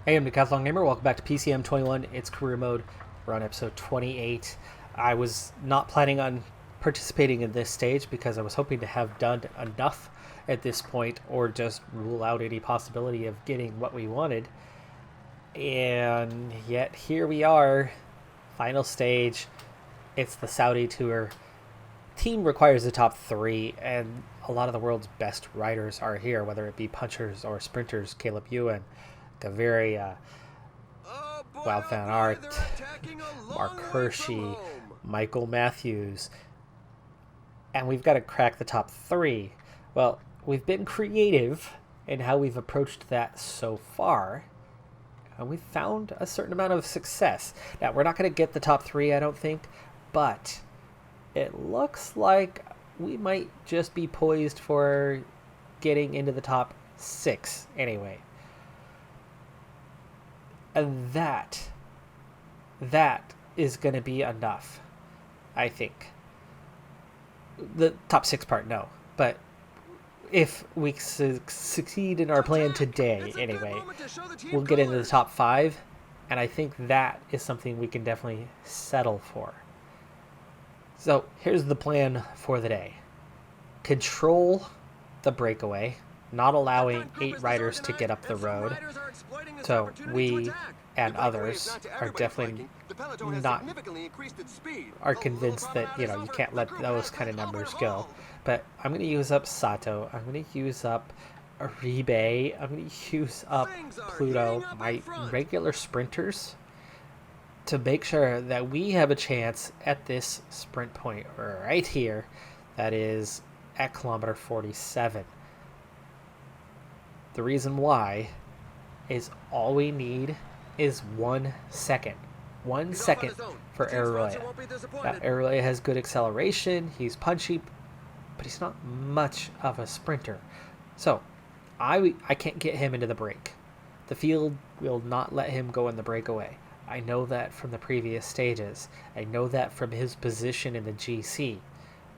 Hey, I'm Decathlon Gamer. Welcome back to PCM21. It's career mode. We're on episode 28. I was not planning on participating in this stage because I was hoping to have done enough at this point or just rule out any possibility of getting what we wanted. And yet here we are, final stage. It's the Saudi Tour. Team requires the top three, and a lot of the world's best riders are here, whether it be punchers or sprinters. Caleb Ewan, Gaviria, Wout van Aert, Mark Hershey, Michael Matthews, and we've got to crack the top three. Well, we've been creative in how we've approached that so far, and we've found a certain amount of success. Now, we're not going to get the top three, I don't think, but it looks like we might just be poised for getting into the top six anyway. And that is going to be enough, I think. The top six part, no. But if we succeed in our plan today, anyway, we'll get into the top five. And I think that is something we can definitely settle for. So here's the plan for the day. Control the breakaway, not allowing 8 riders to get up the road. So we and others are definitely not are convinced that, you can't let those kind of numbers go. But I'm going to use up Sato. I'm going to use up Aribe. I'm going to use up Pluto, my regular sprinters, to make sure that we have a chance at this sprint point right here that is at kilometer 47. The reason why is all we need is 1 second. 1 second for Araroya. Now, Araroya has good acceleration, he's punchy, but he's not much of a sprinter. So, I can't get him into the break. The field will not let him go in the breakaway. I know that from the previous stages. I know that from his position in the GC.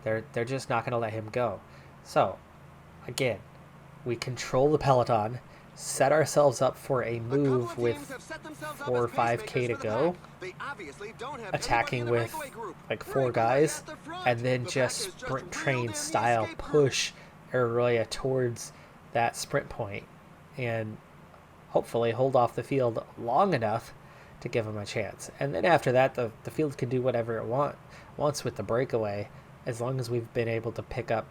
They're just not going to let him go. So, again, we control the Peloton, set ourselves up for a move with 4 or 5k to go, attacking with like 4 guys, and then just sprint train style push Araroya towards that sprint point and hopefully hold off the field long enough to give him a chance. And then after that, the field can do whatever it wants with the breakaway, as long as we've been able to pick up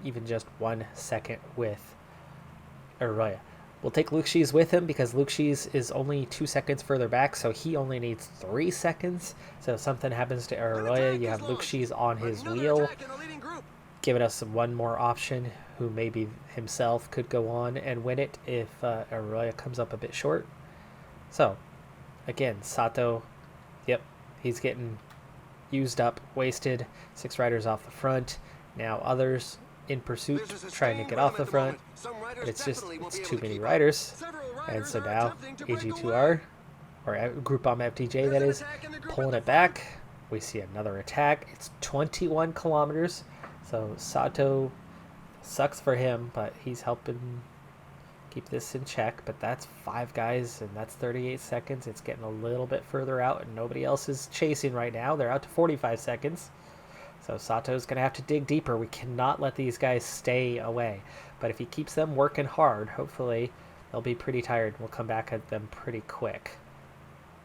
even just 1 second with Araroya. We'll take Luke Shees with him because Luke Shees is only 2 seconds further back, so he only needs 3 seconds. So if something happens to Araroya, you have Luke Shees on his wheel, giving us one more option, who maybe himself could go on and win it if Araroya comes up a bit short. So, again, Sato, yep, he's getting used up, wasted. 6 riders off the front. Now others in pursuit trying to get off the front, but it's too many riders. And so now AG2R, or Groupon FTJ that is, pulling it back. We see another attack. It's 21 kilometers, so Sato, sucks for him, but he's helping keep this in check. But that's 5 guys, and that's 38 seconds. It's getting a little bit further out, and nobody else is chasing right now. They're out to 45 seconds. So Sato's going to have to dig deeper. We cannot let these guys stay away. But if he keeps them working hard, hopefully they'll be pretty tired. We'll come back at them pretty quick.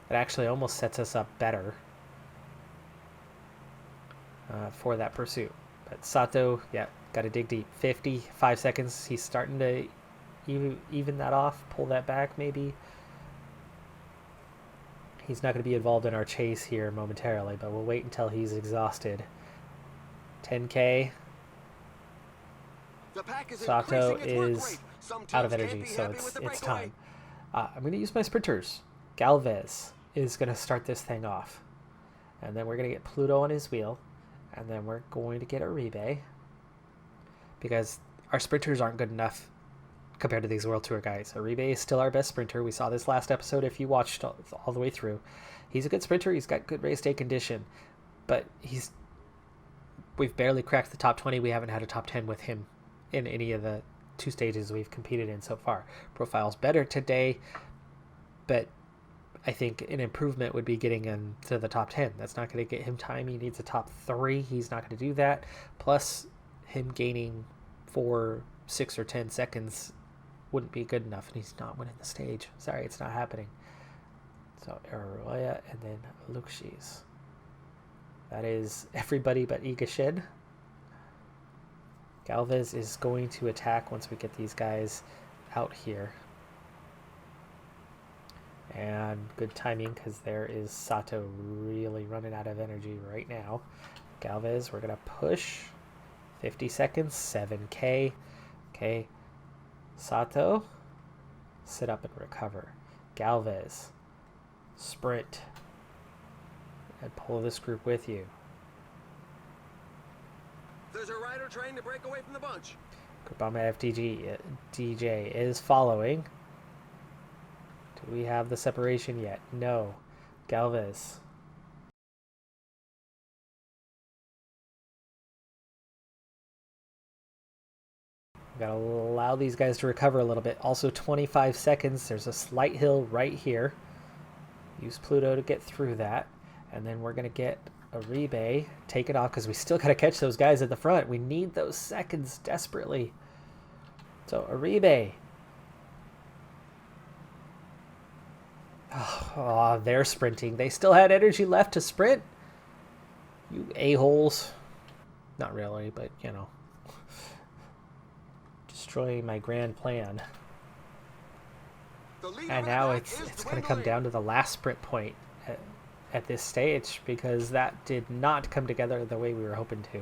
It actually almost sets us up better for that pursuit. But Sato, yeah, got to dig deep. 55 seconds. He's starting to even that off, pull that back maybe. He's not going to be involved in our chase here momentarily, but we'll wait until he's exhausted. 10k. Sato is out of energy, so it's time. I'm going to use my sprinters. Galvez is going to start this thing off. And then we're going to get Pluto on his wheel. And then we're going to get Aribe, because our sprinters aren't good enough compared to these World Tour guys. Aribe is still our best sprinter. We saw this last episode if you watched all the way through. He's a good sprinter. He's got good race day condition. But we've barely cracked the top 20. We haven't had a top 10 with him in any of the 2 stages we've competed in so far. Profile's better today, but I think an improvement would be getting into the top 10. That's not going to get him time. He needs a top 3. He's not going to do that. Plus, him gaining 4, 6, or 10 seconds wouldn't be good enough, and he's not winning the stage. Sorry, it's not happening. So, Araroya and then Luxis. That is everybody but Igashin. Galvez is going to attack once we get these guys out here. And good timing, because there is Sato really running out of energy right now. Galvez, we're going to push. 50 seconds, 7K. Okay. Sato, sit up and recover. Galvez, sprint. And pull this group with you. There's a rider trying to break away from the bunch. Groupama DJ is following. Do we have the separation yet? No. Galvez. We gotta allow these guys to recover a little bit. Also 25 seconds. There's a slight hill right here. Use Pluto to get through that. And then we're gonna get Uribe, take it off, because we still got to catch those guys at the front. We need those seconds desperately. So, Uribe. Oh, they're sprinting. They still had energy left to sprint. You a-holes. Not really, but, you know. Destroying my grand plan. And now it's going to come down to the last sprint point at this stage, because that did not come together the way we were hoping to.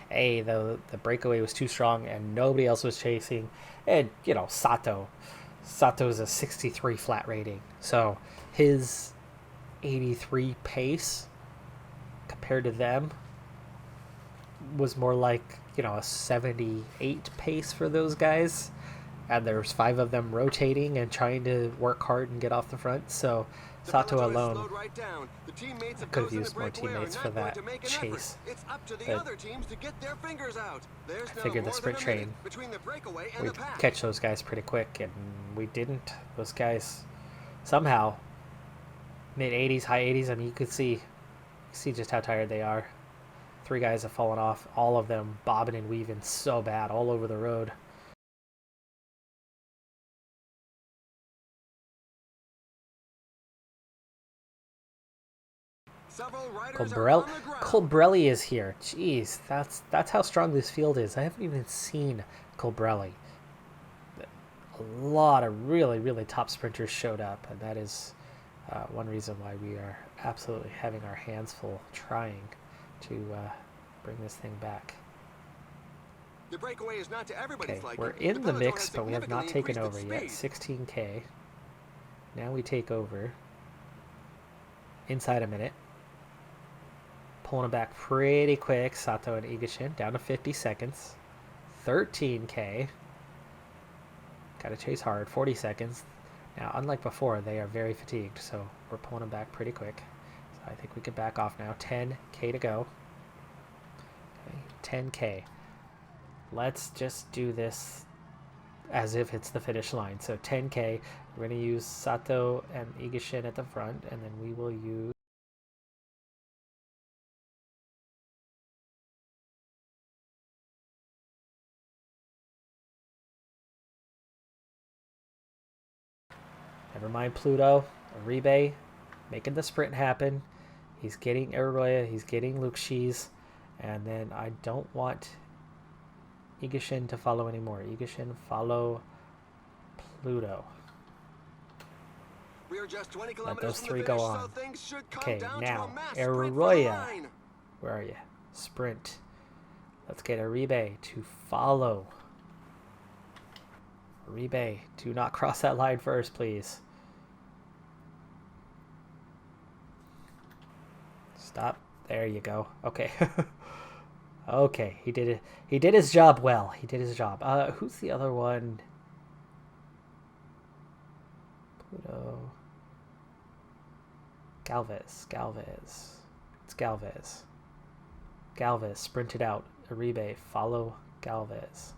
The breakaway was too strong and nobody else was chasing. And, you know, Sato's a 63 flat rating. So his 83 pace compared to them was more like, you know, a 78 pace for those guys. And there's 5 of them rotating and trying to work hard and get off the front. So Sato alone could have used more teammates for that chase. But I figured the sprint train, we'd catch those guys pretty quick, and we didn't. Those guys somehow mid-80s, high 80s. I mean, you could see just how tired they are. 3 guys have fallen off, all of them bobbing and weaving so bad all over the road. Colbrelli is here. Jeez, that's how strong this field is. I haven't even seen Colbrelli. A lot of really, really top sprinters showed up, and that is one reason why we are absolutely having our hands full trying to bring this thing back. The breakaway is not to everybody's okay, liking. We're in the mix, but we have not taken over yet. 16K. Now we take over. Inside a minute. Pulling them back pretty quick. Sato and Igashin down to 50 seconds. 13K. Gotta chase hard. 40 seconds. Now, unlike before, they are very fatigued, so we're pulling them back pretty quick. So I think we can back off now. 10K to go. Okay, 10K. Let's just do this as if it's the finish line. So 10K. We're going to use Sato and Igashin at the front, and then we will use never mind Pluto. Uribe making the sprint happen. He's getting Araroya. He's getting Luxis. And then I don't want Igashin to follow anymore. Igashin, follow Pluto. We are just 20 Let those 3 finish, go on. So okay, now Araroya. Where are you? Sprint. Let's get Uribe to follow. Uribe, do not cross that line first, please. Stop. There you go. Okay. Okay, he did it. He did his job well. He did his job. Who's the other one? Pluto. Galvez. It's Galvez. Galvez sprinted out. Uribe, follow Galvez.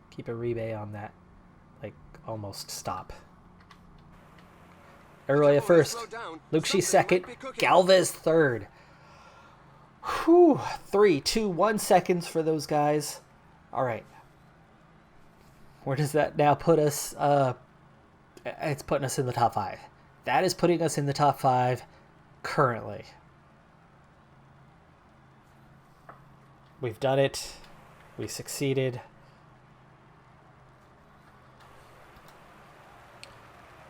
Keep Uribe on that, like, almost stop. Early first, Lucci second, Galvez third. Whew, 3, 2, 1 seconds for those guys. All right. Where does that now put us? It's putting us in the top 5. That is putting us in the top 5 currently. We've done it. We succeeded.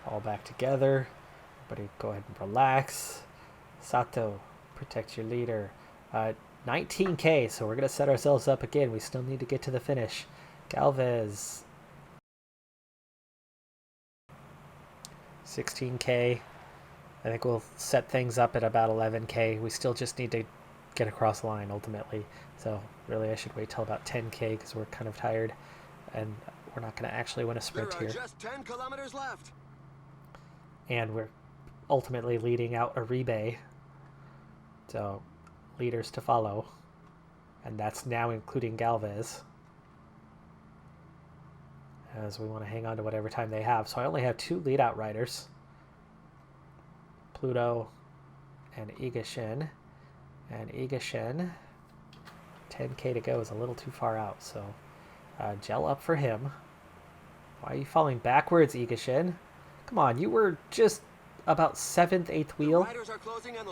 All back together. Everybody go ahead and relax. Sato, protect your leader. 19K, so we're going to set ourselves up again. We still need to get to the finish. Galvez. 16K. I think we'll set things up at about 11K. We still just need to get across the line ultimately. So really I should wait till about 10K because we're kind of tired. And we're not going to actually win a sprint here. There are just 10 kilometers left. And we're ultimately leading out Uribe. So, leaders to follow. And that's now including Galvez. As we want to hang on to whatever time they have. So I only have 2 lead-out riders. Pluto and Igashin. And Igashin, 10K to go is a little too far out. So, gel up for him. Why are you falling backwards, Igashin? Come on, you were just about 7th, 8th wheel,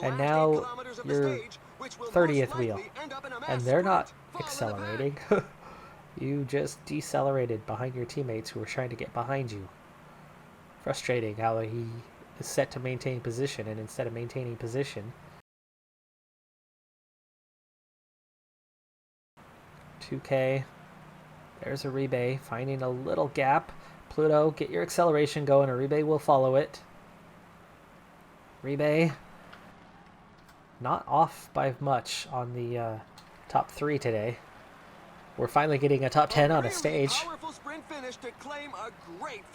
and now you're 30th wheel, and they're not accelerating. You just decelerated behind your teammates who were trying to get behind you. Frustrating how he is set to maintain position, and instead of maintaining position, 2K, there's Uribe finding a little gap. Pluto, get your acceleration going. Uribe will follow it. Uribe, not off by much on the top 3 today. We're finally getting a top 10 on a stage.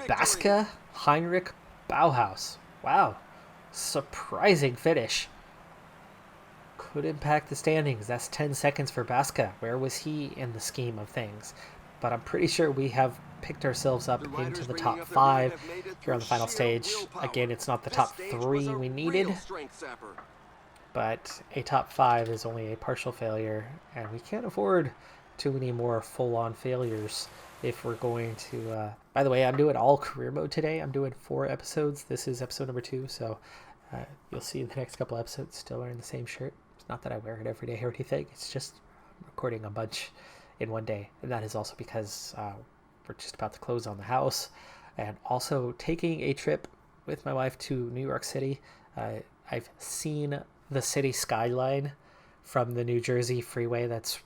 Baska, Heinrich, Bauhaus. Wow, surprising finish. Could impact the standings. That's 10 seconds for Baska. Where was he in the scheme of things? But I'm pretty sure we have picked ourselves up into the top 5 here on the final stage. Again, it's not the top 3 we needed, but a top 5 is only a partial failure, and we can't afford too many more full-on failures if we're going to... By the way, I'm doing all career mode today. I'm doing 4 episodes. This is episode number 2, so you'll see in the next couple episodes still wearing the same shirt. It's not that I wear it every day or anything. It's just recording a bunch in one day, and that is also because we're just about to close on the house, and also taking a trip with my wife to New York City. I've seen the city skyline from the New Jersey freeway that's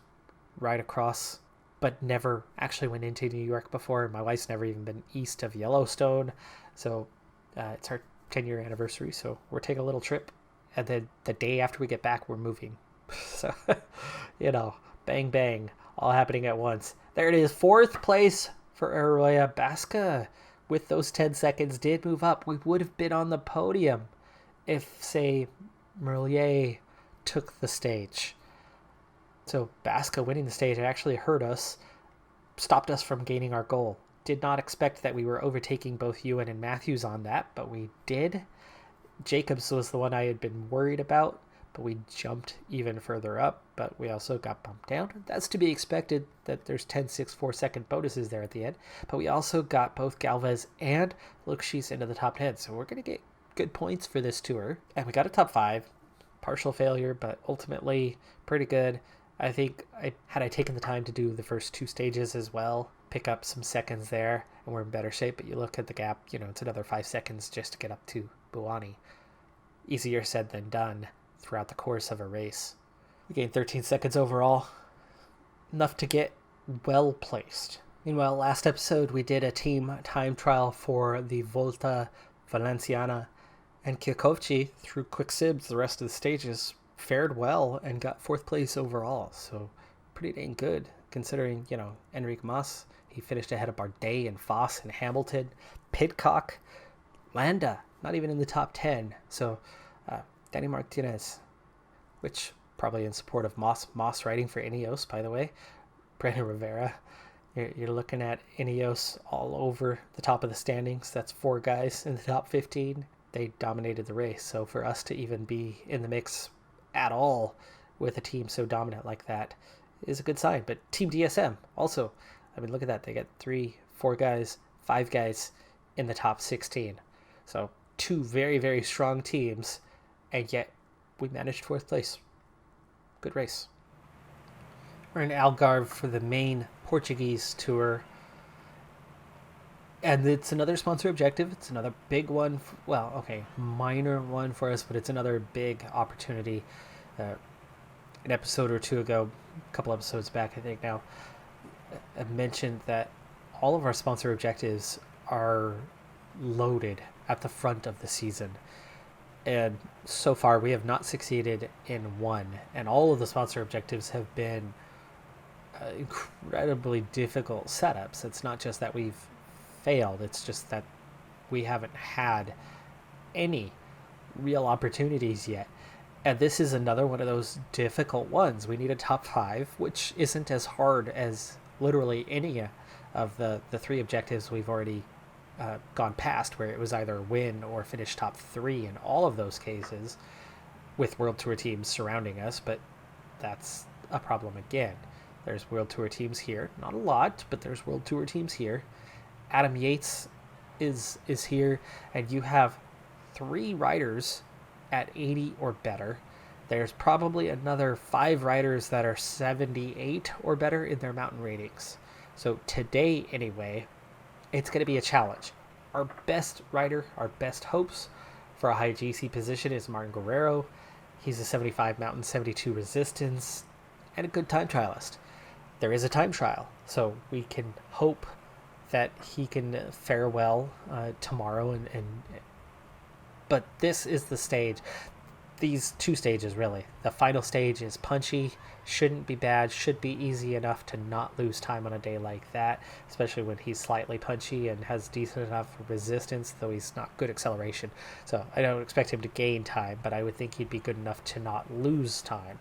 right across, but never actually went into New York before. My wife's never even been east of Yellowstone, so it's our 10-year anniversary, so we're taking a little trip, and then the day after we get back we're moving. So bang bang, all happening at once. There it is, 4th place for Arroyo. Baska with those 10 seconds did move up. We would have been on the podium if, say, Merlier took the stage. So Baska winning the stage actually hurt us, stopped us from gaining our goal. Did not expect that we were overtaking both Ewan and Matthews on that, but we did. Jacobs was the one I had been worried about, but we jumped even further up, but we also got bumped down. That's to be expected, that there's 10.64 second bonuses there at the end, but we also got both Galvez and Luxi's into the top 10, so we're going to get good points for this tour. And we got a top 5, partial failure, but ultimately pretty good. I think had I taken the time to do the first 2 stages as well, pick up some seconds there, and we're in better shape, but you look at the gap, it's another 5 seconds just to get up to Buani. Easier said than done throughout the course of a race. We gained 13 seconds overall, enough to get well placed. Meanwhile, last episode we did a team time trial for the Volta Valenciana, and Kjakovci, through quick sibs the rest of the stages, fared well and got 4th place overall, so pretty dang good considering, Enrique Mas, he finished ahead of Bardet and Foss and Hamilton. Pidcock, Landa, not even in the top 10, so Danny Martinez, which probably in support of Moss riding for Ineos, by the way. Brandon Rivera, You're looking at Ineos all over the top of the standings. That's 4 guys in the top 15. They dominated the race. So for us to even be in the mix at all with a team so dominant like that is a good sign. But Team DSM also, I mean, look at that. They got 3, 4 guys, 5 guys in the top 16. So 2 very, very strong teams, and yet we managed 4th place. Good race. We're in Algarve for the main Portuguese tour. And it's another sponsor objective. It's another big one. Well, okay, minor one for us, but it's another big opportunity. An episode or two ago, a couple episodes back, I think now, I mentioned that all of our sponsor objectives are loaded at the front of the season. And so far, we have not succeeded in one. And all of the sponsor objectives have been incredibly difficult setups. It's not just that we've failed, it's just that we haven't had any real opportunities yet. And this is another one of those difficult ones. We need a top 5, which isn't as hard as literally any of the 3 objectives we've already gone past, where it was either win or finish top 3 in all of those cases with World Tour teams surrounding us. But that's a problem again. There's World Tour teams here. Not a lot, but there's World Tour teams here. Adam Yates is here, and you have 3 riders at 80 or better. There's probably another 5 riders that are 78 or better in their mountain ratings. So today, anyway, it's going to be a challenge. Our best rider, our best hopes for a high GC position is Martin Guerrero. He's a 75 mountain, 72 resistance, and a good time trialist. There is a time trial, so we can hope that he can fare well tomorrow. But this is the stage. These 2 stages, really. The final stage is punchy, shouldn't be bad, should be easy enough to not lose time on a day like that, especially when he's slightly punchy and has decent enough resistance, though he's not good acceleration. So I don't expect him to gain time, but I would think he'd be good enough to not lose time.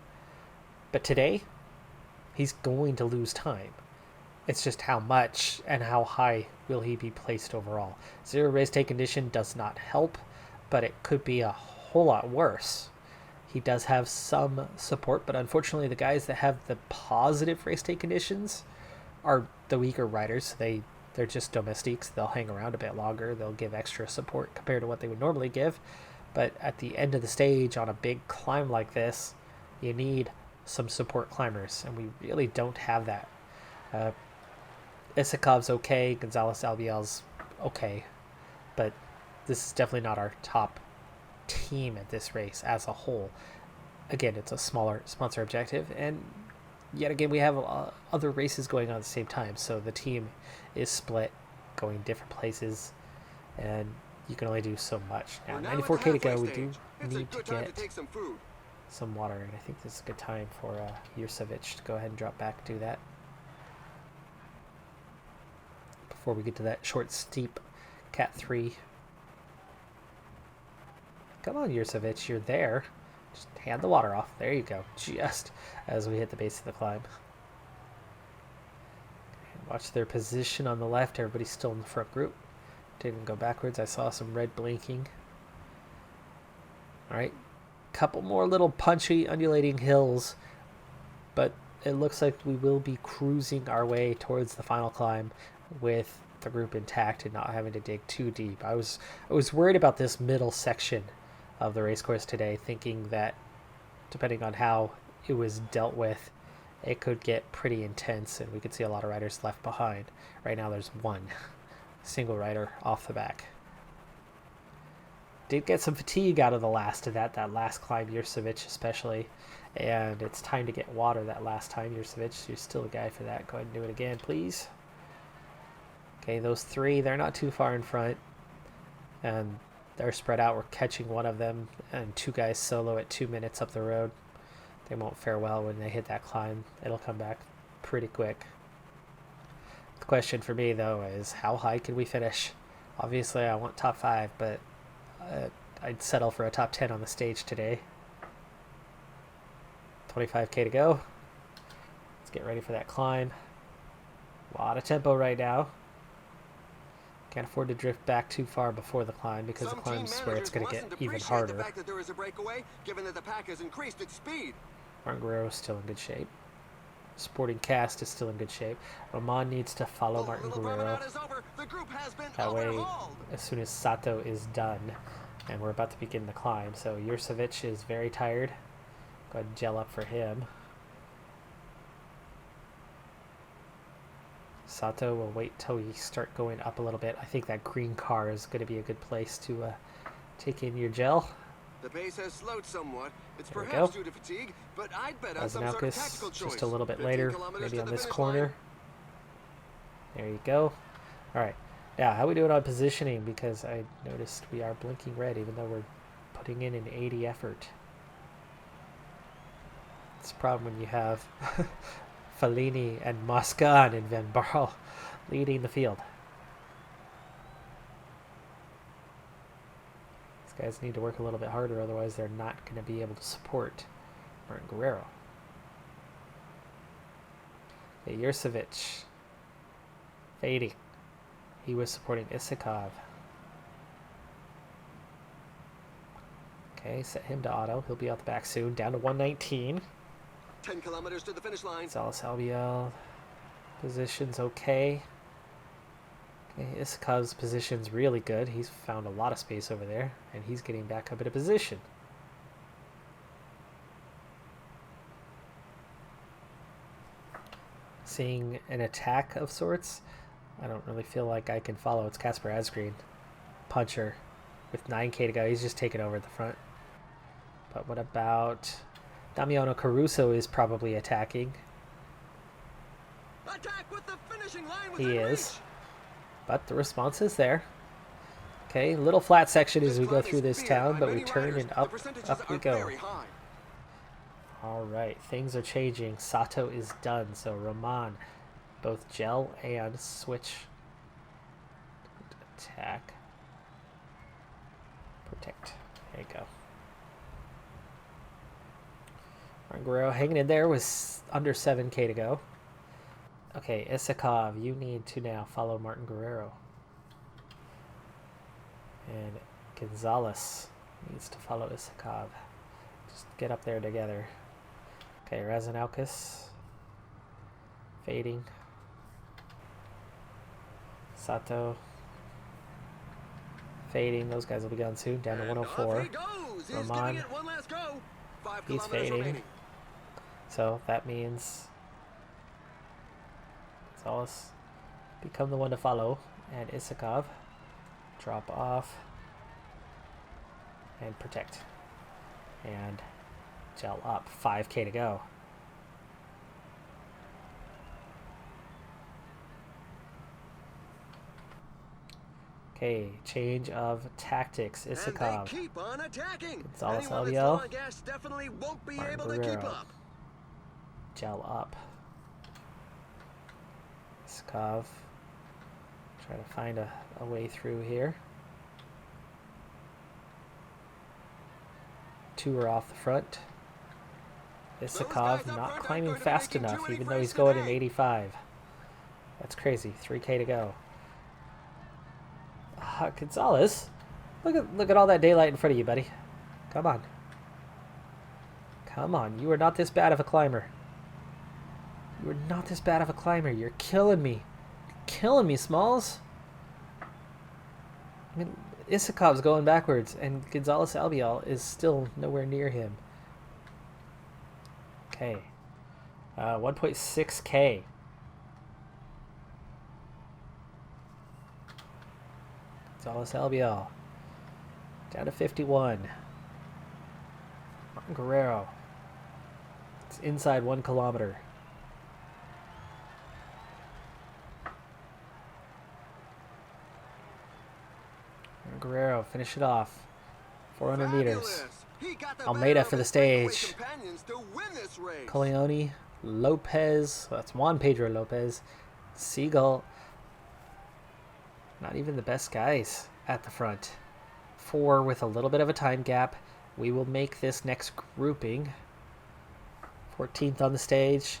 But today, he's going to lose time. It's just how much and how high will he be placed overall. 0 race day condition does not help, but it could be a whole lot worse. He does have some support, but unfortunately the guys that have the positive race day conditions are the weaker riders. They're just domestiques. They'll hang around a bit longer. They'll give extra support compared to what they would normally give. But at the end of the stage on a big climb like this, you need some support climbers, and we really don't have that. Isakov's okay, Gonzalez Albiel's okay, but this is definitely not our top team at this race as a whole. Again, it's a smaller sponsor objective, and yet again we have other races going on at the same time, so the team is split, going different places, and you can only do so much. Now 94k to go, we do need to get some water, and I think this is a good time for Jurcevic to go ahead and drop back, do that before we get to that short, steep Cat 3. Come on, Jurcevic, you're there. Just hand the water off. There you go. Just as we hit the base of the climb. Watch their position on the left. Everybody's still in the front group. Didn't go backwards. I saw some red blinking. All right. Couple more little punchy, undulating hills. But it looks like we will be cruising our way towards the final climb with the group intact and not having to dig too deep. I was worried about this middle section of the race course today, thinking that depending on how it was dealt with, it could get pretty intense and we could see a lot of riders left behind. Right now there's one single rider off the back. Did get some fatigue out of the last of that last climb, Jurcevic especially, and it's time to get water that last time. Jurcevic, you're still a guy for that. Go ahead and do it again, please. Okay, those 3, they're not too far in front, and they're spread out. We're catching one of them, and 2 guys solo at 2 minutes up the road. They won't fare well when they hit that climb. It'll come back pretty quick. The question for me, though, is how high can we finish? Obviously, I want top 5, but I'd settle for a top 10 on the stage today. 25k to go. Let's get ready for that climb. A lot of tempo right now. Can't afford to drift back too far before the climb because the climb's where it's going to get even harder. The fact that there is a breakaway, given that the pack has increased its speed. Martin Guerrero is still in good shape. Sporting Cast is still in good shape. Roman needs to follow Martin Guerrero. That way, as soon as Sato is done, and we're about to begin the climb. So Jurcevic is very tired. Go ahead and gel up for him. Sato will wait till we start going up a little bit. I think that green car is going to be a good place to take in your gel. The pace has slowed somewhat. It's perhaps due to fatigue, but I'd bet on some sort of tactical choice. Just a little bit later, maybe on this corner. There you go. All right. Yeah, how we doing on positioning? Because I noticed we are blinking red, even though we're putting in an 80 effort. It's a problem when you have Fellini and Moscan and Van Baarle leading the field. These guys need to work a little bit harder, otherwise they're not going to be able to support Martin Guerrero. Okay, Jurcevic fading. He was supporting Isakov. Okay, set him to auto. He'll be out the back soon. Down to 119. 10 kilometers to the finish line. Gonzalez Albiol. Position's okay. Okay, Isakov's position's really good. He's found a lot of space over there, and he's getting back up into position. Seeing an attack of sorts. I don't really feel like I can follow. It's Casper Asgreen, puncher, with 9K to go. He's just taking over at the front. But what about Damiano Caruso is probably attacking. Attack with the finishing line he is. But the response is there. Okay, little flat section as we go through this town, but we turn and up we go. All right, things are changing. Sato is done, so Roman, both gel and switch. Attack. Protect. There you go. Martin Guerrero hanging in there with under 7K to go. Okay, Isakov, you need to now follow Martin Guerrero. And Gonzalez needs to follow Isakov. Just get up there together. Okay, Razanaukas fading. Sato fading. Those guys will be gone soon. Down to 104. Roman, he's fading. So that means Gonzalez become the one to follow, and Isakov drop off and protect and gel up. 5K to go. Okay, change of tactics. Isakov, keep on attacking. Gonzalez Albiol, Martin Guerrero, gel up. Isakov, try to find a way through here. Two are off the front. Isakov not climbing fast enough, even though he's going in 85. That's crazy. 3K to go. Gonzalez, look at all that daylight in front of you, buddy. Come on. Come on. You are not this bad of a climber. You are not this bad of a climber. You're killing me. You're killing me, Smalls. I mean, Isakov's going backwards, and Gonzalez Albiol is still nowhere near him. Okay. 1.6K. Gonzalez Albiol. Down to 51. Martin Guerrero. It's inside 1 kilometer. Martin Guerrero, finish it off. 400 meters. Almeida for the stage. Coleone, Lopez. That's Juan Pedro Lopez. Siegel. Not even the best guys at the front. 4 with a little bit of a time gap. We will make this next grouping. 14th on the stage.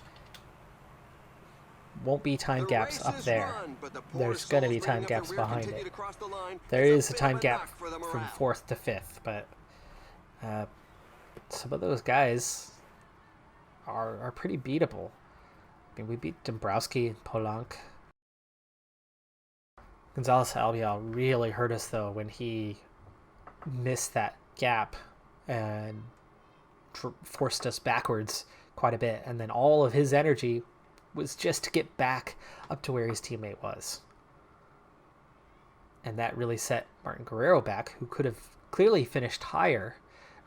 won't be time gaps up there. There's going to be time gaps behind it. There is a time gap from 4th to 5th, but some of those guys are pretty beatable. I mean, we beat Dombrowski and Polanc. Gonzalez Albiol really hurt us, though, when he missed that gap and forced us backwards quite a bit. And then all of his energy was just to get back up to where his teammate was. And that really set Martin Guerrero back, who could have clearly finished higher,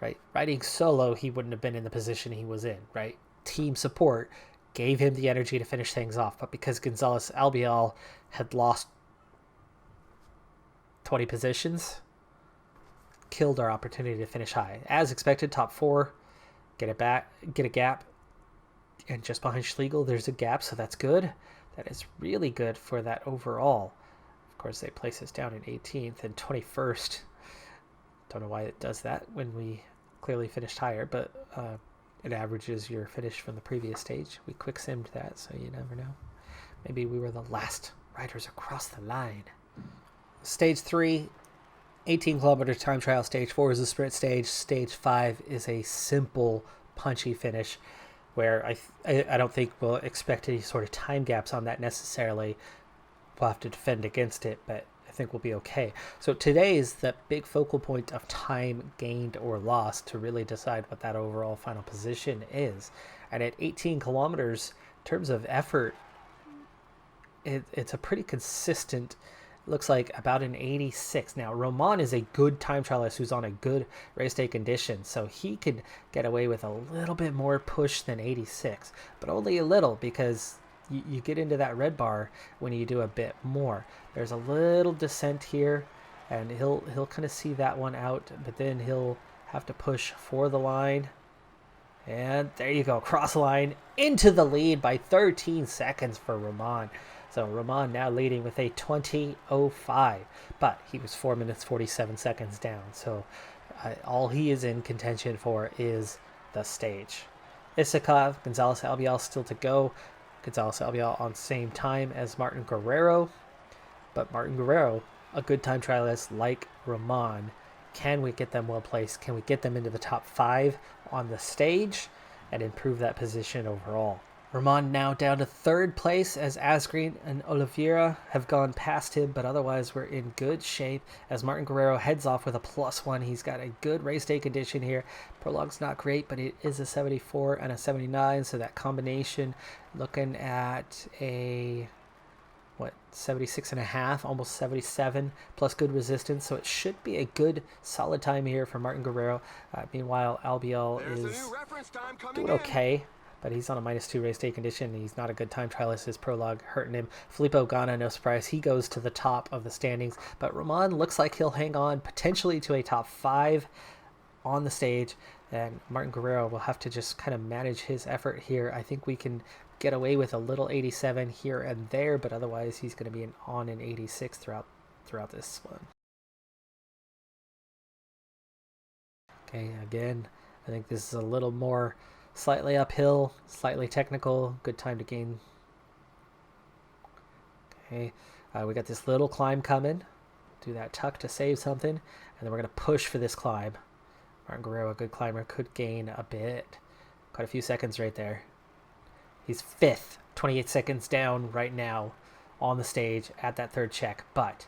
right? Riding solo, he wouldn't have been in the position he was in, right? Team support gave him the energy to finish things off. But because Gonzalez Albiol had lost 20 positions, killed our opportunity to finish high. As expected, top 4, get it back, get a gap. And just behind Schlegel, there's a gap, so that's good. That is really good for that overall. Of course, they place us down in 18th and 21st. Don't know why it does that when we clearly finished higher, but it averages your finish from the previous stage. We quick simmed that, so you never know. Maybe we were the last riders across the line. Stage 3, 18-kilometer time trial. Stage 4 is a sprint stage. Stage 5 is a simple, punchy finish, where I don't think we'll expect any sort of time gaps on that necessarily. We'll have to defend against it, but I think we'll be okay. So today is the big focal point of time gained or lost to really decide what that overall final position is. And at 18 kilometers, in terms of effort, it's a pretty consistent, looks like about an 86. Now, Roman is a good time trialist who's on a good race day condition, so he could get away with a little bit more push than 86, but only a little, because you get into that red bar when you do a bit more. There's a little descent here, and he'll kind of see that one out, but then he'll have to push for the line. And there you go, cross the line into the lead by 13 seconds for Roman. So Roman now leading with a 20:05, but he was 4 minutes 47 seconds down. So all he is in contention for is the stage. Isakov, Gonzalez Albiol still to go. Gonzalez Albiol on same time as Martin Guerrero, but Martin Guerrero, a good time trialist like Roman. Can we get them well placed? Can we get them into the top 5 on the stage and improve that position overall? Roman now down to 3rd place as Asgreen and Oliveira have gone past him, but otherwise we're in good shape as Martin Guerrero heads off with a +1. He's got a good race day condition here. Prologue's not great, but it is a 74 and a 79, so that combination looking at a 76.5, almost 77, plus good resistance, so it should be a good solid time here for Martin Guerrero. Meanwhile, Albiol is doing okay, but he's on a -2 race day condition. He's not a good time trialist. His prologue hurting him. Filippo Ganna, no surprise, he goes to the top of the standings, but Roman looks like he'll hang on potentially to a top 5 on the stage, and Martin Guerrero will have to just kind of manage his effort here. I think we can get away with a little 87 here and there, but otherwise he's going to be on an 86 throughout this one. Okay, again, I think this is a little more slightly uphill, slightly technical, good time to gain. Okay, we got this little climb coming. Do that tuck to save something, and then we're going to push for this climb. Martin Guerrero, a good climber, could gain a bit. Quite a few seconds right there. He's 5th, 28 seconds down right now on the stage at that 3rd check, but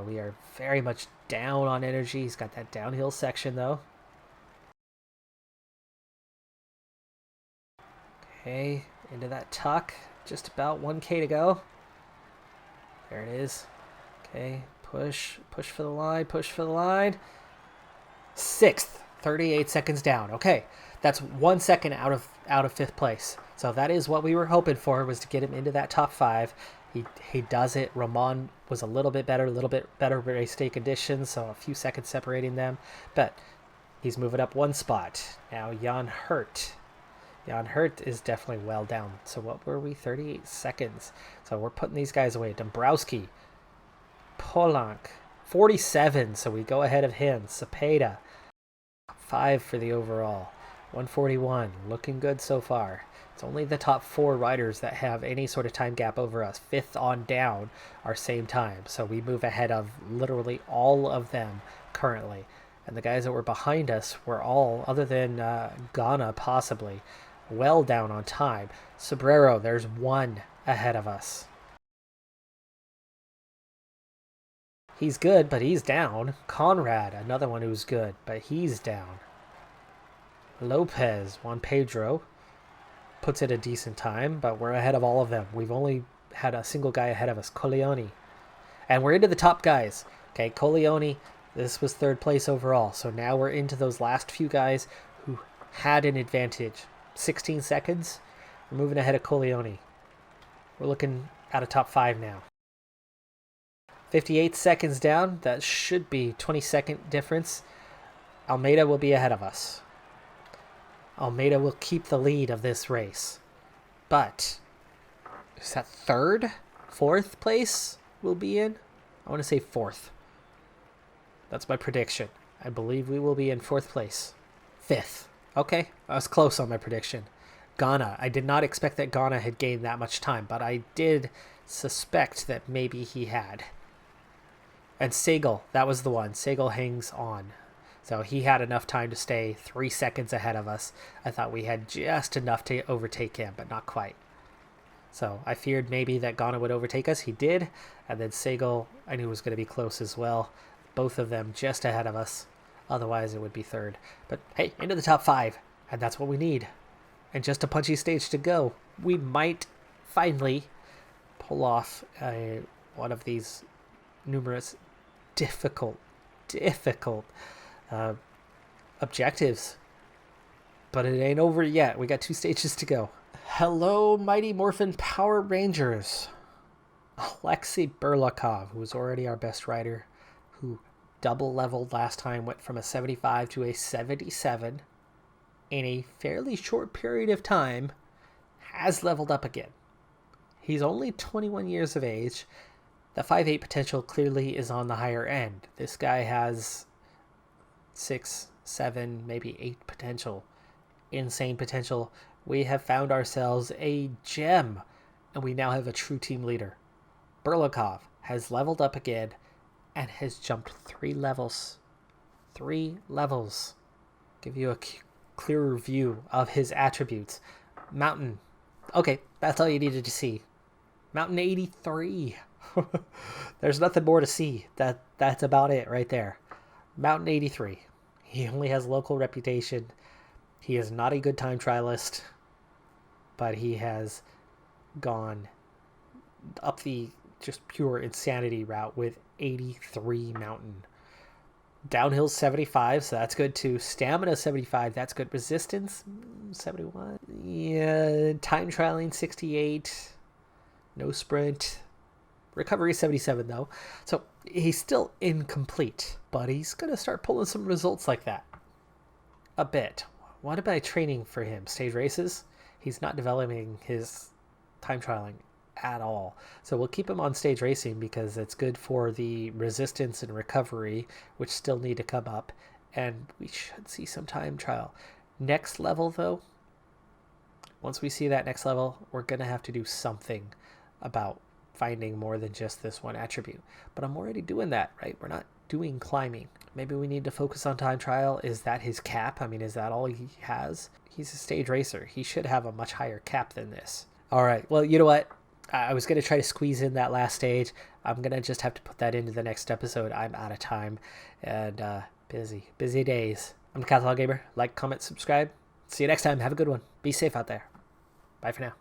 we are very much down on energy. He's got that downhill section though. Okay, into that tuck, just about 1K to go. There it is. Okay, push for the line, 6th, 38 seconds down. Okay, that's 1 second out of 5th place. So that is what we were hoping for, was to get him into that top 5. He does it. Roman was a little bit better race day conditions, so a few seconds separating them. But he's moving up 1 spot. Now Jan Hurt. Jan Hurt is definitely well down. So what were we? 38 seconds. So we're putting these guys away. Dombrowski. Polanc. 47, so we go ahead of him. Cepeda. 5 for the overall. 141. Looking good so far. It's only the top 4 riders that have any sort of time gap over us. 5th on down are same time. So we move ahead of literally all of them currently. And the guys that were behind us were all, other than Ghana possibly, well down on time. Sombrero, there's 1 ahead of us. He's good, but he's down. Conrad, another one who's good, but he's down. Lopez, Juan Pedro, puts it a decent time, but we're ahead of all of them. We've only had a single guy ahead of us, Coleoni. And we're into the top guys. Okay, Coleoni, this was 3rd place overall. So now we're into those last few guys who had an advantage. 16 seconds. We're moving ahead of Coleoni. We're looking at a top 5 now. 58 seconds down. That should be 20-second difference. Almeida will be ahead of us. Almeida will keep the lead of this race. But is that 3rd? 4th place we'll be in? I want to say 4th. That's my prediction. I believe we will be in 4th place. 5th. Okay, I was close on my prediction. Ghana. I did not expect that Ghana had gained that much time, but I did suspect that maybe he had. And Segal, that was the one. Segal hangs on. So he had enough time to stay 3 seconds ahead of us. I thought we had just enough to overtake him, but not quite. So I feared maybe that Ghana would overtake us. He did. And then Segal, I knew was going to be close as well. Both of them just ahead of us. Otherwise, it would be 3rd. But hey, into the top 5. And that's what we need. And just a punchy stage to go. We might finally pull off one of these numerous difficult objectives. But it ain't over yet. We got 2 stages to go. Hello, Mighty Morphin Power Rangers. Alexei Burlakov, who was already our best rider, who double leveled last time, went from a 75 to a 77 in a fairly short period of time, has leveled up again. He's only 21 years of age. The 5'8 potential clearly is on the higher end. This guy has 6, 7, maybe 8 potential. Insane potential. We have found ourselves a gem, and we now have a true team leader. Burlakov has leveled up again and has jumped 3 levels. 3 levels. Give you a clearer view of his attributes. Mountain. Okay, that's all you needed to see. Mountain 83. There's nothing more to see. That's about it right there. Mountain 83. He only has local reputation. He is not a good time trialist, but he has gone up the just pure insanity route with 83 mountain. Downhill 75, so that's good too. Stamina 75, that's good. Resistance 71. Yeah, time trialing 68. No sprint. Recovery 77 though. So he's still incomplete, but he's going to start pulling some results like that. A bit. What about training for him? Stage races? He's not developing his time trialing at all. So we'll keep him on stage racing because it's good for the resistance and recovery, which still need to come up. And we should see some time trial. Next level though, once we see that next level, we're going to have to do something about finding more than just this one attribute. But I'm already doing that, right? We're not doing climbing. Maybe we need to focus on time trial. Is that his cap? I mean, is that all he has? He's a stage racer. He should have a much higher cap than this. All right. Well, you know what? I was going to try to squeeze in that last stage. I'm going to just have to put that into the next episode. I'm out of time and busy days. I'm Decathlon Gamer. Like, comment, subscribe. See you next time. Have a good one. Be safe out there. Bye for now.